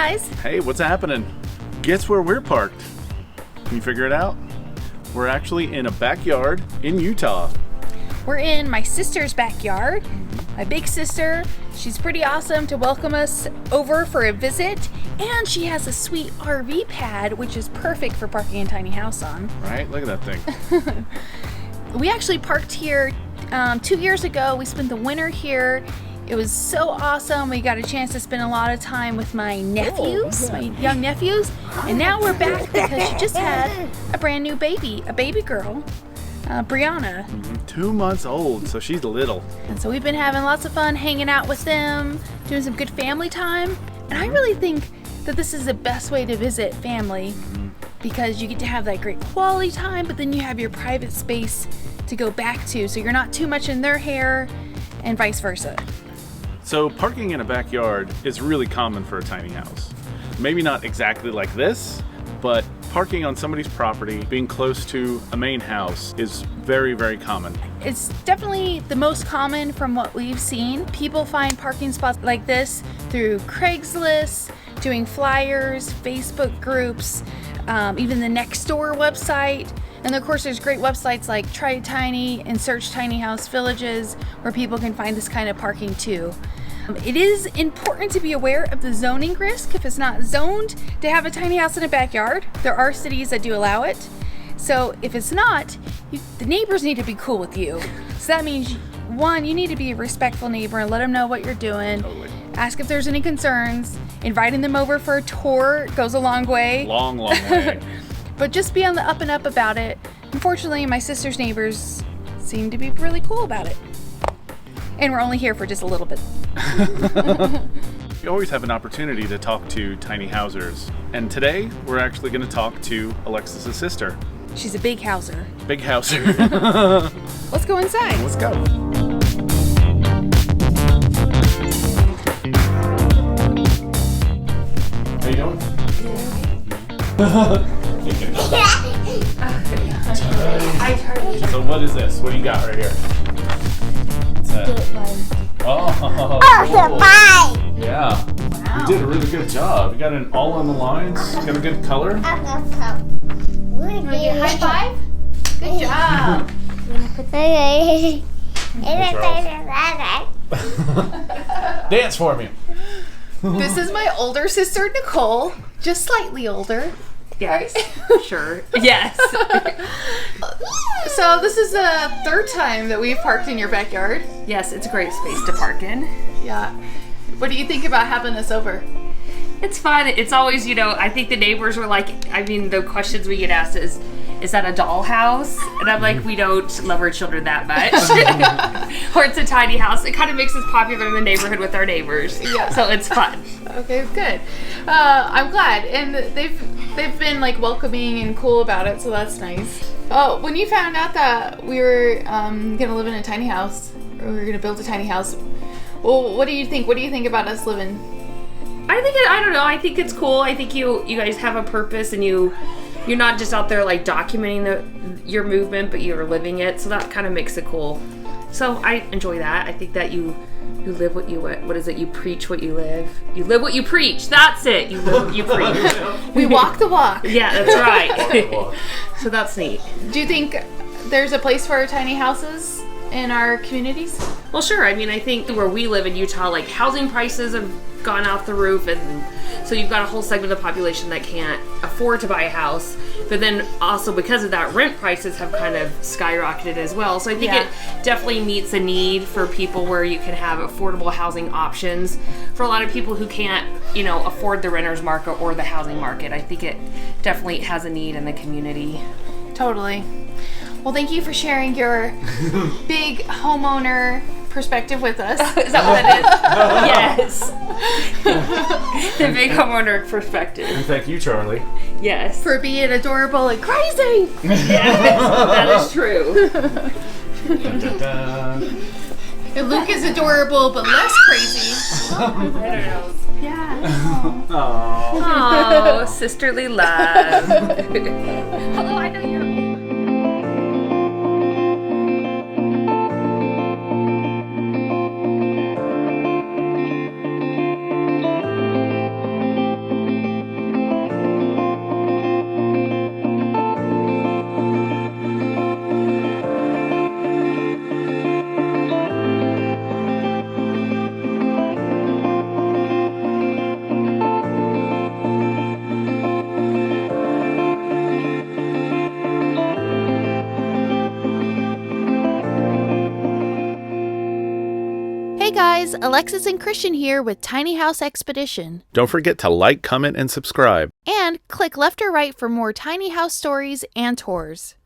guys. Hey, what's happening? Guess where we're parked? Can you figure it out? We're actually in a backyard in Utah. We're in my sister's backyard. My big sister, she's pretty awesome to welcome us over for a visit. And she has a sweet RV pad, which is perfect for parking a tiny house on. Right? Look at that thing. We actually parked here 2 years ago. We spent the winter here. It was so awesome. We got a chance to spend a lot of time with my nephews, my young nephews. And now we're back because she just had a brand new baby, a baby girl, Brianna. 2 months old, so she's little. And so we've been having lots of fun hanging out with them, doing some good family time. And I really think that this is the best way to visit family because you get to have that great quality time, but then you have your private space to go back to, so you're not too much in their hair and vice versa. So parking in a backyard is really common for a tiny house. Maybe not exactly like this, but parking on somebody's property, being close to a main house is very, very common. It's definitely the most common from what we've seen. People find parking spots like this through Craigslist, doing flyers, Facebook groups, even the Nextdoor website. And of course, there's great websites like Try Tiny and Search Tiny House Villages where people can find this kind of parking too. It is important to be aware of the zoning risk if it's not zoned to have a tiny house in a backyard. There are cities that do allow it. So if it's not, the neighbors need to be cool with you. So that means, one, you need to be a respectful neighbor and let them know what you're doing. Totally. Ask if there's any concerns. Inviting them over for a tour goes a long way. Long, long way. But just be on the up and up about it. Unfortunately, my sister's neighbors seem to be really cool about it. And we're only here for just a little bit. You always have an opportunity to talk to tiny housers. And today, we're actually going to talk to Alexis's sister. She's a big houser. Big houser. Let's go inside. Let's go. How you doing? So what is this? What do you got right here? What's that? Oh, cool. Yeah. Wow. You did a really good job. You got it all on the lines. Got a good color. Want to get a high five? Good job. Dance for me. This is my older sister, Nicole. Just slightly older. Yes, sure. Yes. So this is the third time that we've parked in your backyard. Yes, it's a great space to park in. Yeah. What do you think about having us over? It's fun. It's always, I think the neighbors were like, the questions we get asked is that a dollhouse? And I'm like, we don't love our children that much. Or it's a tiny house. It kind of makes us popular in the neighborhood with our neighbors. Yeah. So it's fun. Okay, good. I'm glad. And they've been like welcoming and cool about it, so that's nice. Oh, when you found out that we were gonna live in a tiny house, or we were gonna build a tiny house, well, what do you think? What do you think about us living? I don't know. I think it's cool. I think you guys have a purpose and you're not just out there like documenting your movement, but you're living it. So that kind of makes it cool. So I enjoy that. I think that you live what is it? You preach what you live. You live what you preach. That's it. You live what you preach. We walk the walk. Yeah, that's right. So that's neat. Do you think there's a place for tiny houses in our communities? Well, sure. I think where we live in Utah, like housing prices have gone off the roof, and so you've got a whole segment of the population that can't afford to buy a house. But then also because of that, rent prices have kind of skyrocketed as well. So I think it definitely meets a need for people where you can have affordable housing options for a lot of people who can't, afford the renter's market or the housing market. I think it definitely has a need in the community. Totally. Well, thank you for sharing your big homeowner perspective with us. Is that what that is? Yes. The big homeowner perspective. And thank you, Charlie. Yes. For being adorable and crazy. Yes, that is true. And Luke is adorable but less crazy. I don't know. Yeah. Oh, sisterly love. Hello, I know you're... Hey guys, Alexis and Christian here with Tiny House Expedition. Don't forget to like, comment, and subscribe. And click left or right for more tiny house stories and tours.